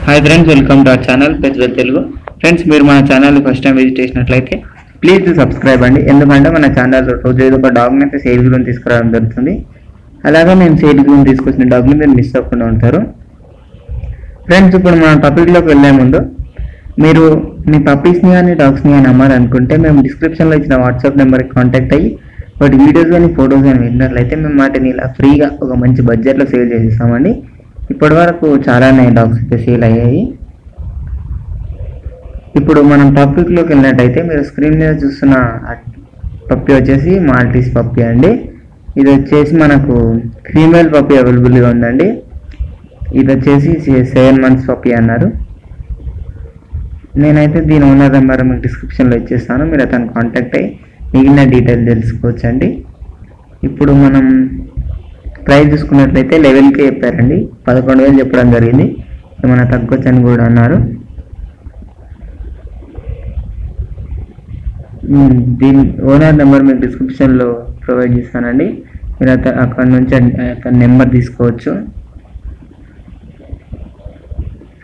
Hi friends, welcome to our channel petrol Telugu. Friends, మీరు మన channel first time visit చేసినట్లయితే please subscribe అండి. ఎందుకంటే మన ఛానల్లో రోజు ఏదో ఒక డాక్యుమెంట్ సేల్ గురించి తీసుకురావడం జరుగుతుంది. అలాగే మేము సేల్ గురించి తీసుకొచ్చిన డాక్యుమెంట్ మీరు మిస్ అవ్వకుండా ఉంటారు. ఫ్రెండ్స్, ఇప్పుడు మన టాపిక్లోకి వెళ్ళే ముందు మీరు మీ పప్పీస్ని కానీ డాగ్స్ని కానీ అమ్మాలనుకుంటే మేము డిస్క్రిప్షన్లో ఇచ్చిన వాట్సాప్ నెంబర్కి కాంటాక్ట్ అయ్యి వాటి వీడియోస్ కానీ ఫొటోస్ కానీ విన్నట్లయితే మేము వాటిని ఇలా ఫ్రీగా ఒక మంచి బడ్జెట్లో సేల్ చేసేస్తామండి. ఇప్పటి వరకు చాలానే డాగ్స్ అయితే సేల్ అయ్యాయి. ఇప్పుడు మనం టాపిక్లోకి వెళ్ళినట్టయితే మీరు స్క్రీన్ మీద చూస్తున్న పప్పీ వచ్చేసి మాల్టీస్ పప్పీ అండి. ఇది వచ్చేసి మనకు ఫీమేల్ పప్పీ అవైలబుల్గా ఉందండి. ఇది వచ్చేసి 7 months పప్పీ అన్నారు. నేనైతే దీని ఓనర్ నెంబర్ మీకు డిస్క్రిప్షన్లో ఇచ్చేస్తాను, మీరు అతను కాంటాక్ట్ అయ్యి మిగిలిన డీటెయిల్ తెలుసుకోవచ్చండి. ఇప్పుడు మనం ప్రైస్ చూసుకున్నట్లయితే 11K చెప్పారండి. 11,000 చెప్పడం జరిగింది. ఏమైనా తగ్గొచ్చని కూడా అన్నారు. దీని ఓనర్ నెంబర్ మీకు డిస్క్రిప్షన్లో ప్రొవైడ్ చేస్తానండి, మీరు అక్కడ నుంచి అతని నెంబర్ తీసుకోవచ్చు.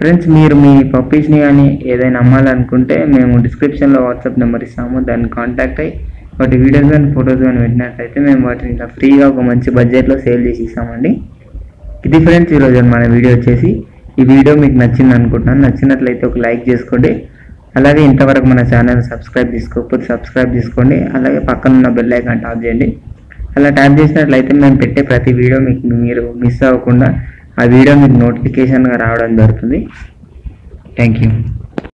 ఫ్రెండ్స్, మీరు మీ పప్పీస్ని కానీ ఏదైనా అమ్మాలనుకుంటే మేము డిస్క్రిప్షన్లో వాట్సాప్ నెంబర్ ఇస్తాము, దాన్ని కాంటాక్ట్ అయ్యి వాటి వీడియోస్ కానీ ఫొటోస్ కానీ పెట్టినట్లయితే మేము వాటిని ఇలా ఫ్రీగా ఒక మంచి బడ్జెట్లో సేల్ చేసి ఇస్తామండి. ఇది ఫ్రెండ్స్ ఈరోజు మన వీడియో వచ్చేసి. ఈ వీడియో మీకు నచ్చింది అనుకుంటున్నాను. నచ్చినట్లయితే ఒక లైక్ చేసుకోండి. అలాగే ఇంతవరకు మన ఛానల్ సబ్స్క్రైబ్ చేసుకోకపోతే సబ్స్క్రైబ్ చేసుకోండి. అలాగే పక్కన ఉన్న బెల్ ఐకాన్ ట్యాప్ చేయండి. అలా ట్యాప్ చేసినట్లయితే మేము పెట్టే ప్రతి వీడియో మీరు మిస్ అవ్వకుండా ఆ వీడియో మీకు నోటిఫికేషన్గా రావడం జరుగుతుంది. Thank you.